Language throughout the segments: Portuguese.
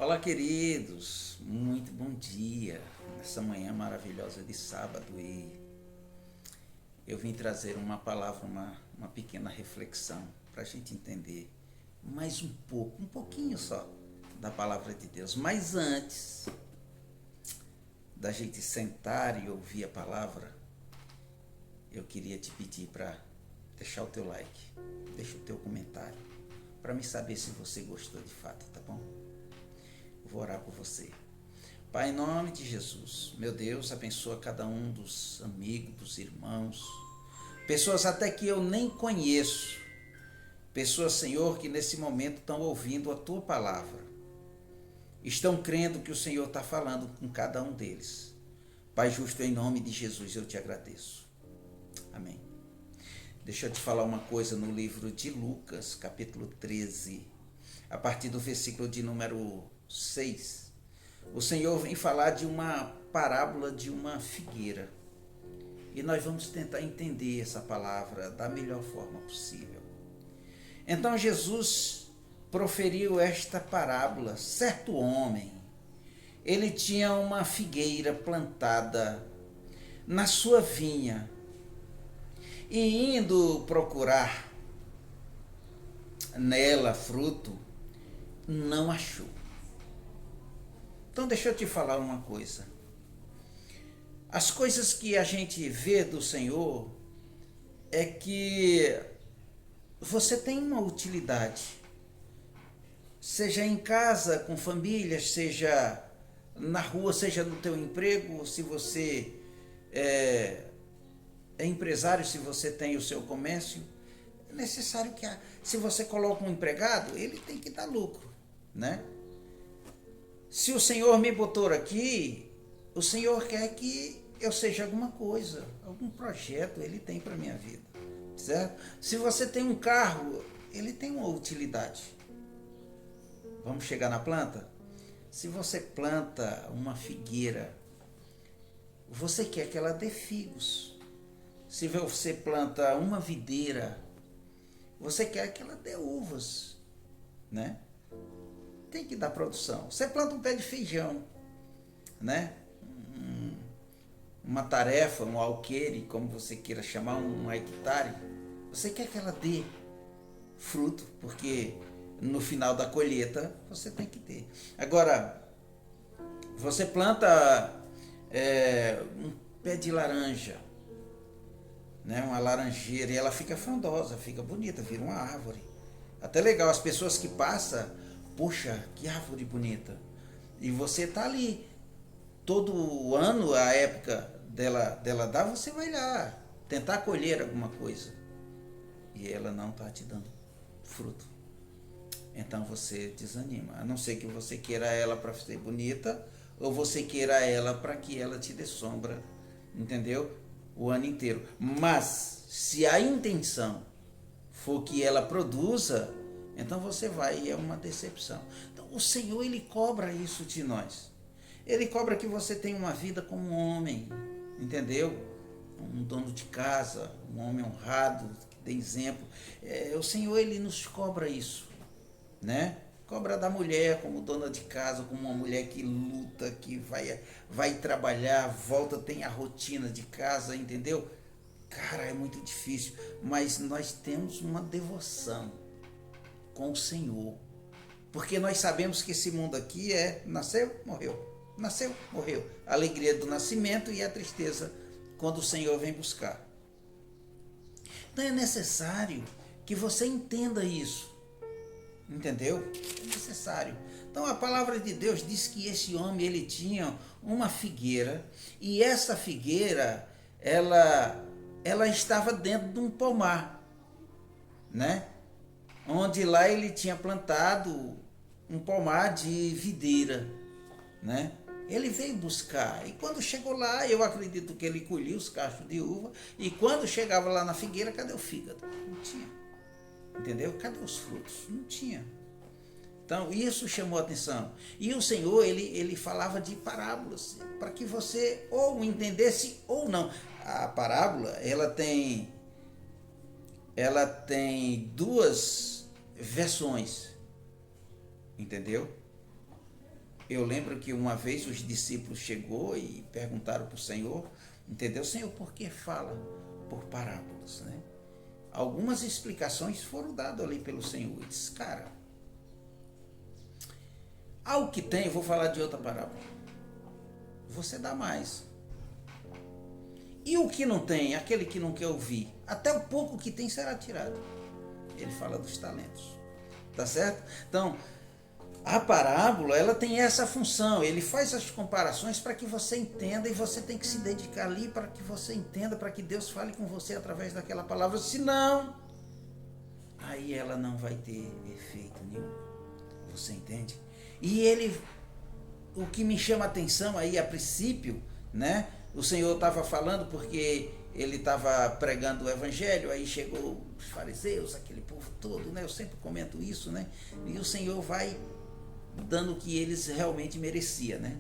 Olá, queridos, muito bom dia nessa manhã maravilhosa de sábado e eu vim trazer uma palavra, uma pequena reflexão para a gente entender mais um pouco, um pouquinho só da palavra de Deus. Mas antes da gente sentar e ouvir a palavra, eu queria te pedir para deixar o teu like, deixa o teu comentário, para me saber se você gostou de fato, tá bom? Vou orar por você. Pai, em nome de Jesus, meu Deus, abençoa cada um dos amigos, dos irmãos, pessoas até que eu nem conheço, pessoas, Senhor, que nesse momento estão ouvindo a Tua palavra, estão crendo que o Senhor está falando com cada um deles. Pai justo, em nome de Jesus, eu te agradeço. Amém. Deixa eu te falar uma coisa no livro de Lucas, capítulo 13, a partir do versículo de número 6, o Senhor vem falar de uma parábola de uma figueira. E nós vamos tentar entender essa palavra da melhor forma possível. Então Jesus proferiu esta parábola. Certo homem, ele tinha uma figueira plantada na sua vinha e indo procurar nela fruto, não achou. Então deixa eu te falar uma coisa. As coisas que a gente vê do Senhor é que você tem uma utilidade. Seja em casa, com família, seja na rua, seja no teu emprego, se você é empresário, se você tem o seu comércio, é necessário que, se você coloca um empregado, ele tem que dar lucro, né? Se o Senhor me botou aqui, o Senhor quer que eu seja alguma coisa, algum projeto Ele tem para a minha vida, certo? Se você tem um carro, ele tem uma utilidade. Vamos chegar na planta? Se você planta uma figueira, você quer que ela dê figos. Se você planta uma videira, você quer que ela dê uvas, né? Tem que dar produção. Você planta um pé de feijão, né? Uma tarefa, um alqueire, como você queira chamar, um hectare. Você quer que ela dê fruto, porque no final da colheita você tem que ter. Agora, você planta um pé de laranja, né? Uma laranjeira, e ela fica frondosa, fica bonita, vira uma árvore. Até legal, as pessoas que passam, poxa, que árvore bonita. E você tá ali, todo ano, a época dela dar, você vai lá tentar colher alguma coisa. E ela não tá te dando fruto. Então você desanima. A não ser que você queira ela para ser bonita, ou você queira ela para que ela te dê sombra, entendeu? O ano inteiro. Mas, se a intenção for que ela produza, então você vai e é uma decepção. Então o Senhor, Ele cobra isso de nós. Ele cobra que você tenha uma vida como um homem, entendeu? Um dono de casa, um homem honrado, que dê exemplo. O Senhor, Ele nos cobra isso, né? Cobra da mulher como dona de casa, como uma mulher que luta, que vai trabalhar, volta, tem a rotina de casa, entendeu? Cara, é muito difícil, mas nós temos uma devoção com o Senhor, porque nós sabemos que esse mundo aqui nasceu, morreu, nasceu, morreu, a alegria do nascimento e a tristeza quando o Senhor vem buscar. Então é necessário que você entenda isso, entendeu? É necessário. Então a palavra de Deus diz que esse homem, ele tinha uma figueira, e essa figueira ela estava dentro de um pomar, né? Onde lá ele tinha plantado um pomar de videira, né? Ele veio buscar, e quando chegou lá, eu acredito que ele colhia os cachos de uva, e quando chegava lá na figueira, cadê o fígado? Não tinha, entendeu? Cadê os frutos? Não tinha. Então isso chamou a atenção, e o Senhor, ele falava de parábolas, para que você ou entendesse ou não. A parábola, ela tem duas versões, entendeu? Eu lembro que uma vez os discípulos chegou e perguntaram para o Senhor, entendeu? Senhor, por que fala por parábolas, né? Algumas explicações foram dadas ali pelo Senhor. Ele disse, cara, ao que tem, eu vou falar de outra parábola. Você dá mais. E o que não tem, aquele que não quer ouvir, até o pouco que tem será tirado. Ele fala dos talentos. Tá certo? Então, a parábola, ela tem essa função. Ele faz as comparações para que você entenda e você tem que se dedicar ali para que você entenda, para que Deus fale com você através daquela palavra. Senão, aí ela não vai ter efeito nenhum. Você entende? E ele, o que me chama a atenção aí a princípio, né? O Senhor estava falando porque ele estava pregando o evangelho, aí chegou os fariseus, aquele povo todo, né? Eu sempre comento isso, né? E o Senhor vai dando o que eles realmente mereciam, né?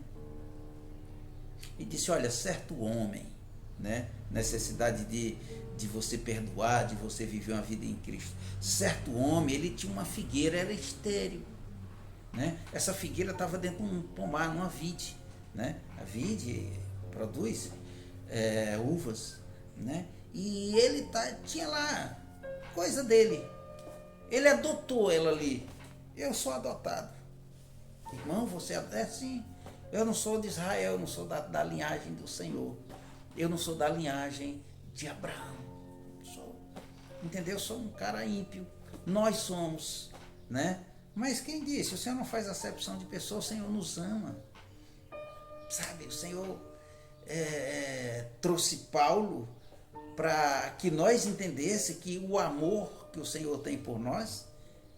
E disse, olha, certo homem, né? Necessidade de você perdoar, de você viver uma vida em Cristo. Certo homem, ele tinha uma figueira, era estéril, né? Essa figueira estava dentro de um pomar, numa vide, né? A vide produz uvas, né? E ele tinha lá coisa dele. Ele adotou ela ali. Eu sou adotado. Irmão, você é sim. Eu não sou de Israel, eu não sou da linhagem do Senhor. Eu não sou da linhagem de Abraão. Entendeu? Eu sou um cara ímpio. Nós somos, né? Mas quem disse? O Senhor não faz acepção de pessoas, o Senhor nos ama. Sabe, o Senhor trouxe Paulo para que nós entendesse que o amor que o Senhor tem por nós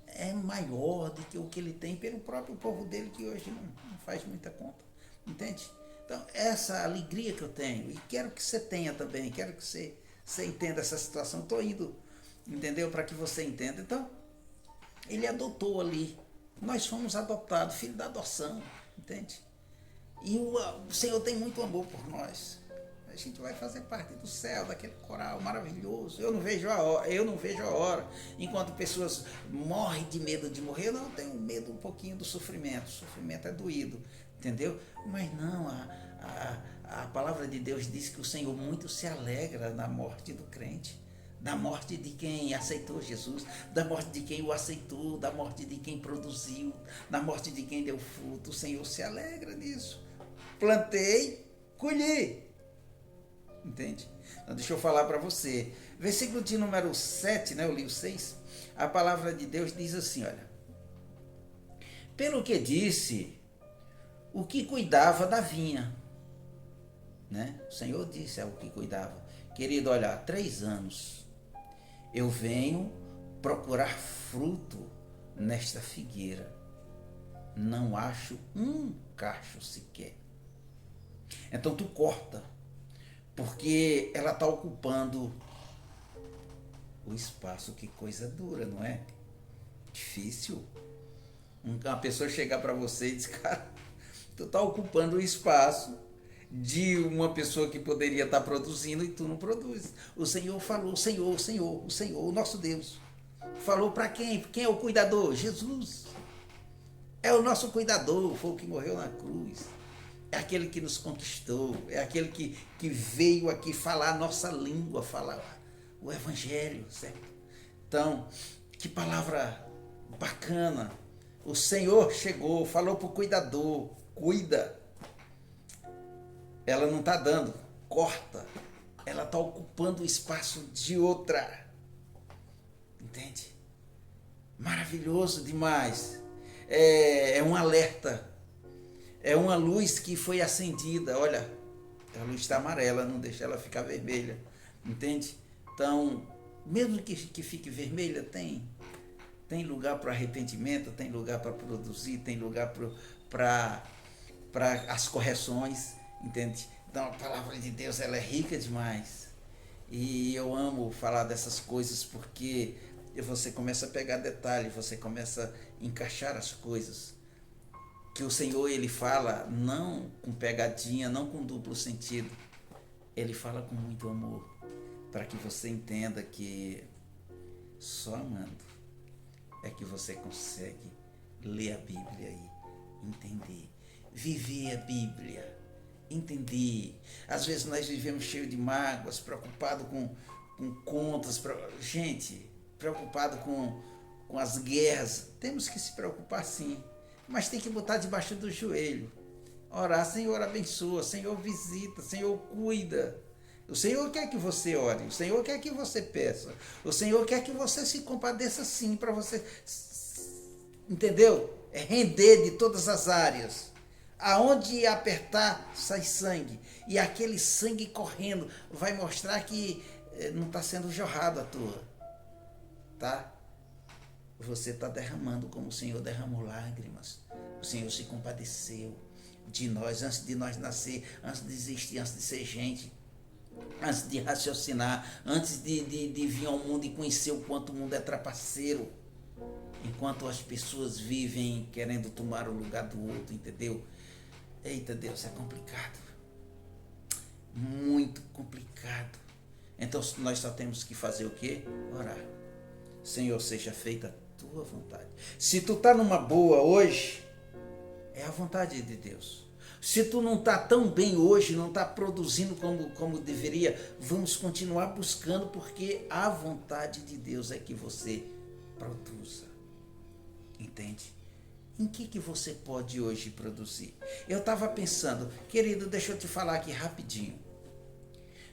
é maior do que o que ele tem pelo próprio povo dele, que hoje não faz muita conta, entende? Então, essa alegria que eu tenho, e quero que você tenha também, quero que você entenda essa situação, estou indo, entendeu? Para que você entenda. Então, ele adotou ali, nós fomos adotados, filho da adoção, entende? E o Senhor tem muito amor por nós. A gente vai fazer parte do céu, daquele coral maravilhoso. Eu não vejo a hora. Enquanto pessoas morrem de medo de morrer, eu não tenho medo um pouquinho do sofrimento. O sofrimento é doído, entendeu? Mas não, a palavra de Deus diz que o Senhor muito se alegra na morte do crente, da morte de quem aceitou Jesus, da morte de quem o aceitou, da morte de quem produziu, da morte de quem deu fruto. O Senhor se alegra nisso. Plantei, colhi. Entende? Então deixa eu falar para você. Versículo de número 7, né? Eu li o 6. A palavra de Deus diz assim, olha. Pelo que disse, o que cuidava da vinha, né? O Senhor disse, é o que cuidava. Querido, olha, há 3 anos eu venho procurar fruto nesta figueira. Não acho um cacho sequer. Então tu corta, porque ela está ocupando o espaço. Que coisa dura, não é? Difícil. Uma pessoa chegar para você e dizer, cara, tu está ocupando o espaço de uma pessoa que poderia estar produzindo e tu não produz. O Senhor falou, o Senhor, o nosso Deus. Falou para quem? Quem é o cuidador? Jesus. É o nosso cuidador, foi o que morreu na cruz. É aquele que nos conquistou, é aquele que veio aqui falar a nossa língua, falar o evangelho, certo? Então, que palavra bacana. O Senhor chegou, falou para o cuidador, cuida. Ela não está dando, corta. Ela está ocupando o espaço de outra. Entende? Maravilhoso demais. É um alerta. É uma luz que foi acendida. Olha, a luz está amarela, não deixa ela ficar vermelha. Entende? Então, mesmo que fique vermelha, tem lugar para arrependimento, tem lugar para produzir, tem lugar para as correções. Entende? Então, a palavra de Deus, ela é rica demais. E eu amo falar dessas coisas porque você começa a pegar detalhes, você começa a encaixar as coisas. Que o Senhor, ele fala não com pegadinha, não com duplo sentido. Ele fala com muito amor, para que você entenda que só amando é que você consegue ler a Bíblia e entender. viver a Bíblia, entender. Às vezes nós vivemos cheio de mágoas, preocupado com contas, gente, preocupado com as guerras. Temos que se preocupar sim, mas tem que botar debaixo do joelho. Orar, Senhor abençoa, Senhor visita, Senhor cuida. O Senhor quer que você ore, o Senhor quer que você peça, o Senhor quer que você se compadeça sim, para você, entendeu? É render de todas as áreas. Aonde apertar, sai sangue. E aquele sangue correndo vai mostrar que não está sendo jorrado à toa. Tá? Você está derramando como o Senhor derramou lágrimas. O Senhor se compadeceu de nós, antes de nós nascer, antes de existir, antes de ser gente, antes de raciocinar, antes de vir ao mundo e conhecer o quanto o mundo é trapaceiro. Enquanto as pessoas vivem querendo tomar o lugar do outro, entendeu? Eita Deus, é complicado. Muito complicado. Então nós só temos que fazer o quê? Orar. Senhor, seja feita a tua vontade. Se tu tá numa boa hoje, é a vontade de Deus. Se tu não tá tão bem hoje, não tá produzindo como deveria, vamos continuar buscando, porque a vontade de Deus é que você produza. Entende? Em que você pode hoje produzir? Eu estava pensando, querido, deixa eu te falar aqui rapidinho.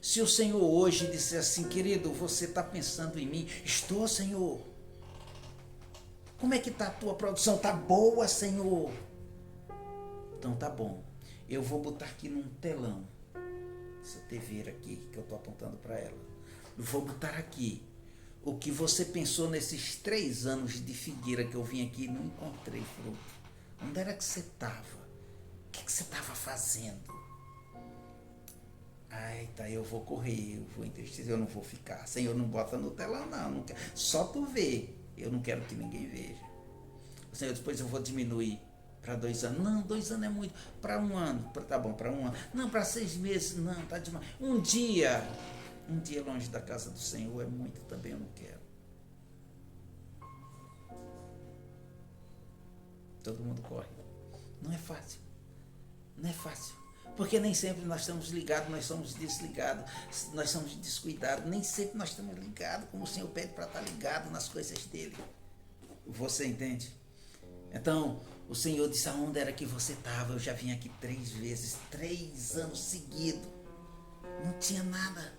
Se o Senhor hoje disser assim, querido, você está pensando em mim? Estou, Senhor. Como é que está a tua produção? Está boa, Senhor? Então tá bom. Eu vou botar aqui num telão, essa TV aqui, que eu estou apontando para ela. Eu vou botar aqui. O que você pensou nesses 3 anos de figueira que eu vim aqui e não encontrei fruto. Onde era que você estava? O que você estava fazendo? Ai, tá, eu vou correr, eu vou entristecer, eu não vou ficar. Senhor, não bota no telão não quero. Só tu vê. Eu não quero que ninguém veja. Senhor, depois eu vou diminuir para 2 anos. Não, 2 anos é muito. Para 1 ano. Tá bom, para 1 ano. Não, para 6 meses. Não, tá demais. Um dia longe da casa do Senhor é muito também, eu não quero. Todo mundo corre. Não é fácil. Não é fácil. Porque nem sempre nós estamos ligados, nós somos desligados, nós somos descuidados. Nem sempre nós estamos ligados, como o Senhor pede para estar ligado nas coisas dele. Você entende? Então, o Senhor disse, aonde era que você estava? Eu já vim aqui 3 vezes, 3 anos seguidos. Não tinha nada.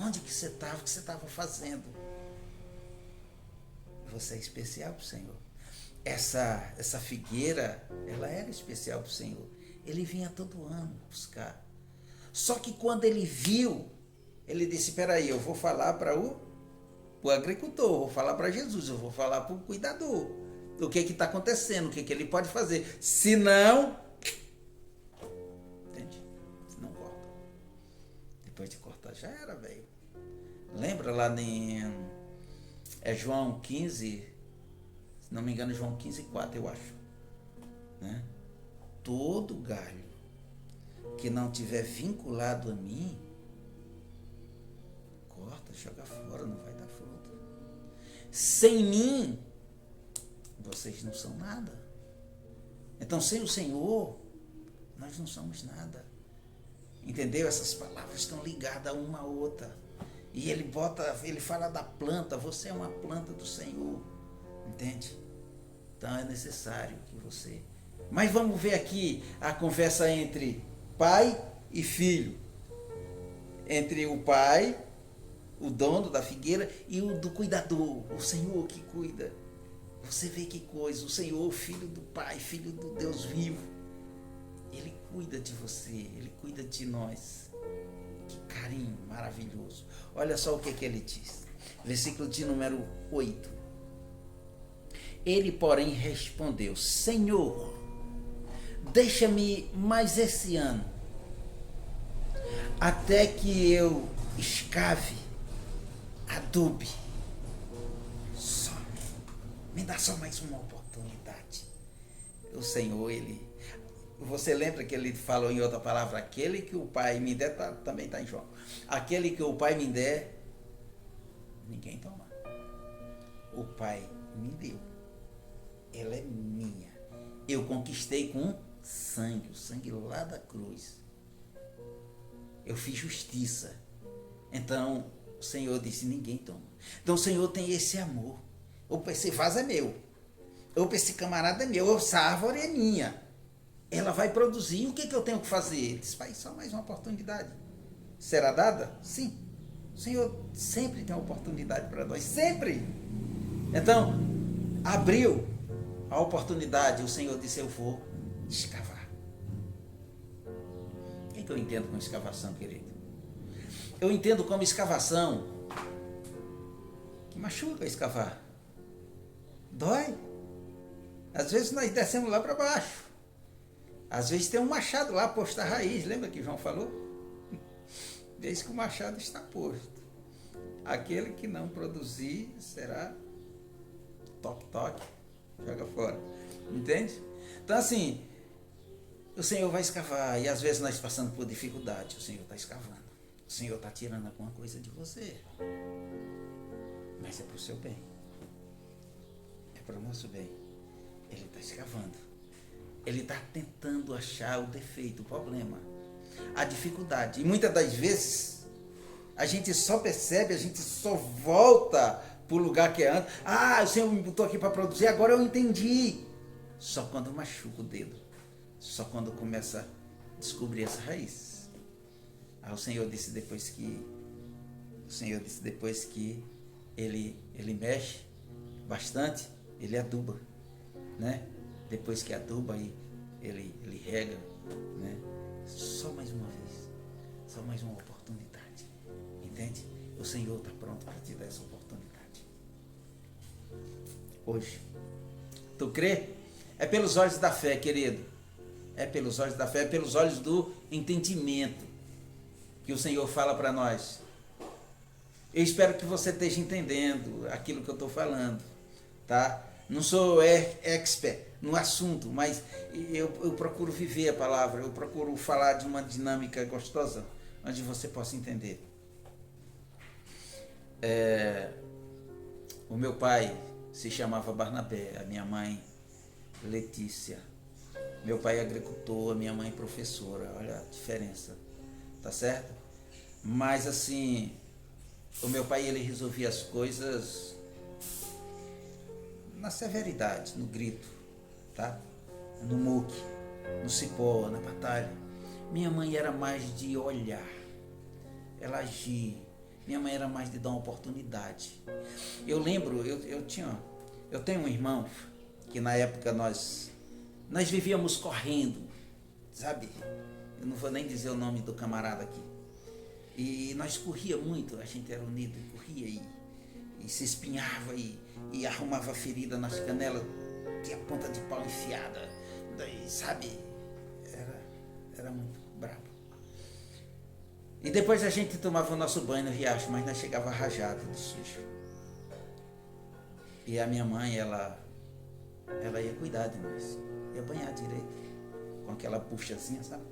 Onde que você estava? O que você estava fazendo? Você é especial para o Senhor. Essa figueira, ela era especial para o Senhor. Ele vinha todo ano buscar. Só que quando ele viu, ele disse, espera aí, eu vou falar para o agricultor, eu vou falar para Jesus, eu vou falar para o cuidador. O que está acontecendo, o que ele pode fazer. Se não... Entende? Se não corta. Depois de cortar já era, velho. Lembra lá em João 15, se não me engano, João 15:4, eu acho. Né? Todo galho que não tiver vinculado a mim, corta, joga fora, não vai dar fruto. Sem mim, vocês não são nada. Então, sem o Senhor, nós não somos nada. Entendeu? Essas palavras estão ligadas uma à outra. E ele fala da planta, você é uma planta do Senhor. Entende? Então é necessário que você... Mas vamos ver aqui a conversa entre pai e filho. Entre o pai, o dono da figueira, e o do cuidador, o Senhor que cuida. Você vê que coisa, o Senhor, filho do Pai, filho do Deus vivo. Ele cuida de você, ele cuida de nós. Que carinho maravilhoso. Olha só o que ele diz. Versículo de número 8. Ele, porém, respondeu, Senhor, deixa-me mais esse ano, até que eu escave, adube. Só, me dá só mais uma oportunidade. O Senhor, você lembra que ele falou em outra palavra, aquele que o Pai me der, também está em João. Aquele que o Pai me der, ninguém toma. O Pai me deu. Ela é minha. Eu conquistei com sangue, o sangue lá da cruz. Eu fiz justiça. Então o Senhor disse, ninguém toma. Então o Senhor tem esse amor. Opa, esse vaso é meu. Opa, esse camarada é meu. Essa árvore é minha. Ela vai produzir. O que eu tenho que fazer? Ele disse, pai, só mais uma oportunidade. Será dada? Sim. O Senhor sempre tem uma oportunidade para nós. Sempre. Então, abriu a oportunidade. O Senhor disse, eu vou escavar. O que eu entendo com escavação, querido? Eu entendo como escavação que machuca escavar. Dói. Às vezes nós descemos lá para baixo. Às vezes tem um machado lá posto à raiz. Lembra que João falou? Desde que o machado está posto. Aquele que não produzir será toque, joga fora. Entende? Então assim, o Senhor vai escavar. E às vezes nós passamos por dificuldade. O Senhor está escavando. O Senhor está tirando alguma coisa de você. Mas é para o seu bem. É para o nosso bem. Ele está escavando. Ele está tentando achar o defeito, o problema, a dificuldade. E muitas das vezes, a gente só percebe, a gente só volta para o lugar que é antes. Ah, o Senhor me botou aqui para produzir, agora eu entendi. Só quando machuca o dedo. Só quando começa a descobrir essa raiz. Ah, o Senhor disse depois que ele mexe bastante, ele aduba, né? Depois que aduba, aí ele rega, né? Só mais uma vez, só mais uma oportunidade, entende? O Senhor está pronto para te dar essa oportunidade. Hoje, tu crê? É pelos olhos da fé, querido. É pelos olhos da fé, é pelos olhos do entendimento que o Senhor fala para nós. Eu espero que você esteja entendendo aquilo que eu estou falando, tá? Não sou expert no assunto, mas eu procuro viver a palavra, eu procuro falar de uma dinâmica gostosa, onde você possa entender. O meu pai se chamava Barnabé, a minha mãe Letícia. Meu pai é agricultor, a minha mãe professora. Olha a diferença, tá certo? Mas assim, o meu pai, ele resolvia as coisas na severidade, no grito, tá? No muque, no cipó, na batalha. Minha mãe era mais de olhar, ela agia. Minha mãe era mais de dar uma oportunidade. Eu lembro, eu tenho um irmão que na época nós vivíamos correndo, sabe? Eu não vou nem dizer o nome do camarada aqui. E nós corria muito, a gente era unido, corria e se espinhava e arrumava ferida nas canelas, tinha ponta de pau enfiada, daí, sabe? Era muito brabo. E depois a gente tomava o nosso banho no riacho, mas nós chegava rajado de sujo. E a minha mãe, ela ia cuidar de nós, ia banhar direito, com aquela buchazinha, sabe?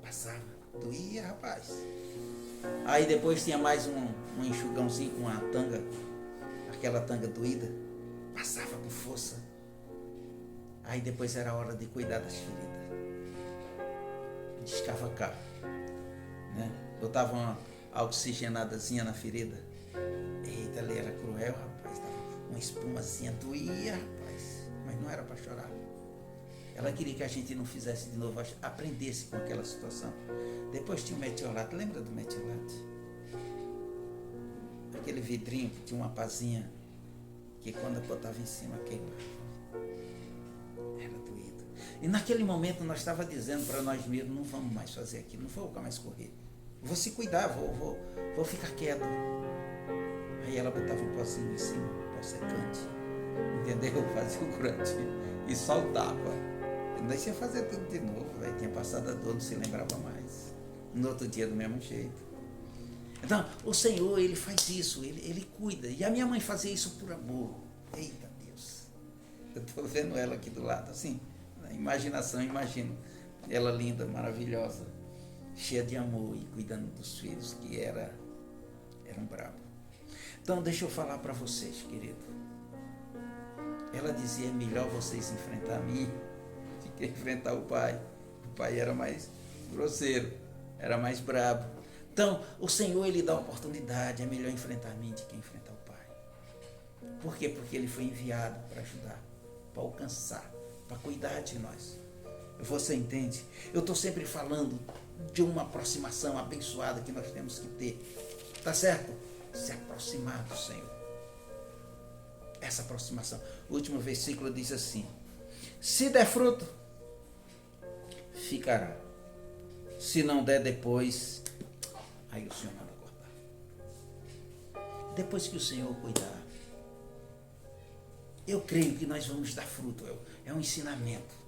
Passava, doía, rapaz. Aí depois tinha mais um enxugãozinho com uma tanga, aquela tanga doída, passava com força. Aí depois era a hora de cuidar das feridas, de escavacar, né? Botava uma oxigenadazinha na ferida. Eita, ali era cruel, rapaz, uma espumazinha, doía, rapaz, mas não era para chorar. Ela queria que a gente não fizesse de novo, aprendesse com aquela situação. Depois tinha o metiolato, lembra do metiolato? Aquele vidrinho que tinha uma pazinha que quando botava em cima queimava. Era doído. E naquele momento nós estávamos dizendo para nós mesmos, não vamos mais fazer aquilo, não vou mais correr. Vou se cuidar, vou ficar quieto. Aí ela botava um pozinho em cima, um pó secante, entendeu? Fazia o curante e soltava. Nós ia fazer tudo de novo, véio. Tinha passado a dor, não se lembrava mais. No outro dia, do mesmo jeito. Então, o Senhor, Ele faz isso, ele cuida. E a minha mãe fazia isso por amor. Eita Deus! Eu estou vendo ela aqui do lado, assim, na imaginação, imagino. Ela linda, maravilhosa, cheia de amor e cuidando dos filhos, que era um brabo. Então, deixa eu falar para vocês, querido. Ela dizia, é melhor vocês enfrentar a mim que enfrentar o pai. O pai era mais grosseiro, era mais brabo. Então, o Senhor, ele dá oportunidade. É melhor enfrentar a mim do que enfrentar o pai. Por quê? Porque ele foi enviado para ajudar, para alcançar, para cuidar de nós. Você entende? Eu estou sempre falando de uma aproximação abençoada que nós temos que ter. Tá certo? Se aproximar do Senhor. Essa aproximação. O último versículo diz assim: se der fruto, ficará. Se não der depois, aí o Senhor manda cortar. Depois que o Senhor cuidar, eu creio que nós vamos dar fruto. É um ensinamento.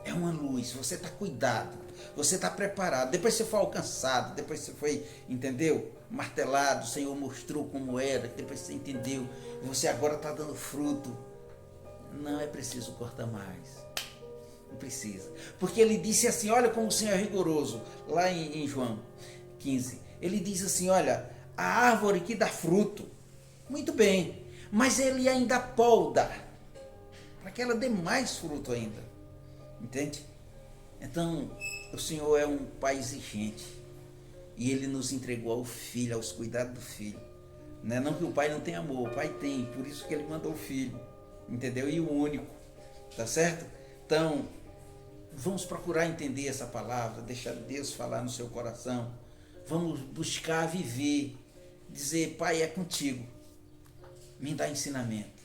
É uma luz. Você está cuidado. Você está preparado. Depois você foi alcançado. Depois você foi, entendeu? Martelado. O Senhor mostrou como era. Depois você entendeu. Você agora está dando fruto. Não é preciso cortar mais. Não precisa. Porque ele disse assim, olha como o Senhor é rigoroso. Lá em João 15. Ele diz assim, olha, a árvore que dá fruto. Muito bem. Mas ele ainda poda. Para que ela dê mais fruto ainda. Entende? Então, o Senhor é um pai exigente. E ele nos entregou ao filho, aos cuidados do filho. Não que o pai não tenha amor, o pai tem. Por isso que ele mandou o filho. Entendeu? E o único. Tá certo? Então, vamos procurar entender essa palavra. Deixar Deus falar no seu coração. Vamos buscar viver. Dizer, pai, é contigo. Me dá ensinamento.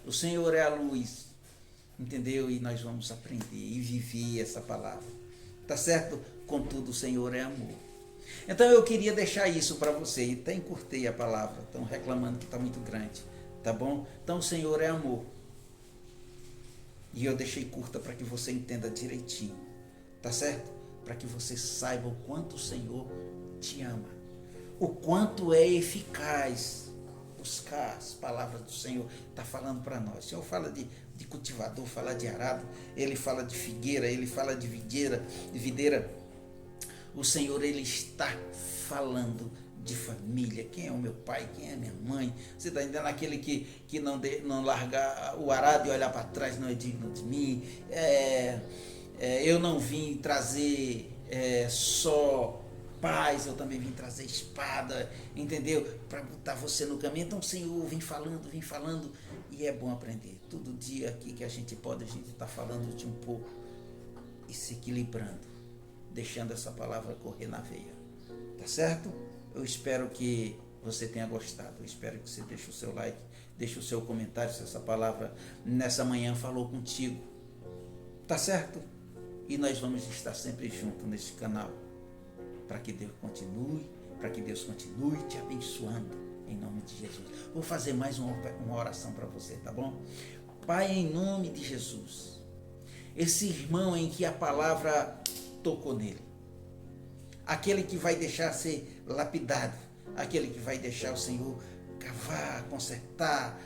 O Senhor é a luz. Entendeu? E nós vamos aprender e viver essa palavra. Tá certo? Contudo, o Senhor é amor. Então eu queria deixar isso para você. E até encurtei a palavra. Estão reclamando que está muito grande. Tá bom? Então o Senhor é amor. E eu deixei curta para que você entenda direitinho. Tá certo? Para que você saiba o quanto o Senhor te ama. O quanto é eficaz buscar as palavras do Senhor. Está falando para nós. O Senhor fala de cultivador, fala de arado, ele fala de figueira, ele fala de videira. O Senhor, ele está falando de família. Quem é o meu pai? Quem é a minha mãe? Você está entendendo? Aquele que não largar o arado e olhar para trás não é digno de mim. Eu não vim trazer só paz, eu também vim trazer espada, entendeu? Para botar você no caminho. Então o Senhor vem falando, e é bom aprender. Todo dia aqui que a gente está falando de um pouco e se equilibrando, deixando essa palavra correr na veia. Tá certo? Eu espero que você tenha gostado. Eu espero que você deixe o seu like, deixe o seu comentário se essa palavra nessa manhã falou contigo. Tá certo? E nós vamos estar sempre juntos nesse canal. Para que Deus continue te abençoando, em nome de Jesus. Vou fazer mais uma oração para você, tá bom? Pai, em nome de Jesus, esse irmão em que a palavra tocou nele, aquele que vai deixar ser lapidado, aquele que vai deixar o Senhor cavar, consertar,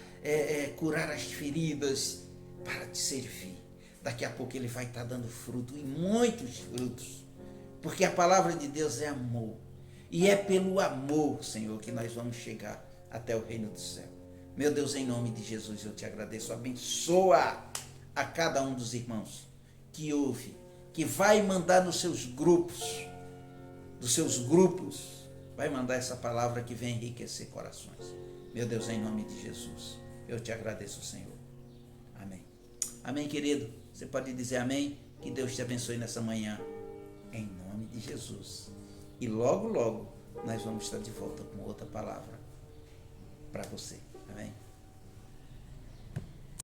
curar as feridas, para te servir. Daqui a pouco ele vai estar dando fruto, e muitos frutos. Porque a palavra de Deus é amor. E é pelo amor, Senhor, que nós vamos chegar até o reino do céu. Meu Deus, em nome de Jesus, eu te agradeço. Abençoa a cada um dos irmãos que ouve, que vai mandar nos seus grupos, vai mandar essa palavra que vem enriquecer corações. Meu Deus, em nome de Jesus, eu te agradeço, Senhor. Amém. Amém, querido? Você pode dizer amém? Que Deus te abençoe nessa manhã. Em nome de Jesus. E logo, logo, nós vamos estar de volta com outra palavra para você. Amém?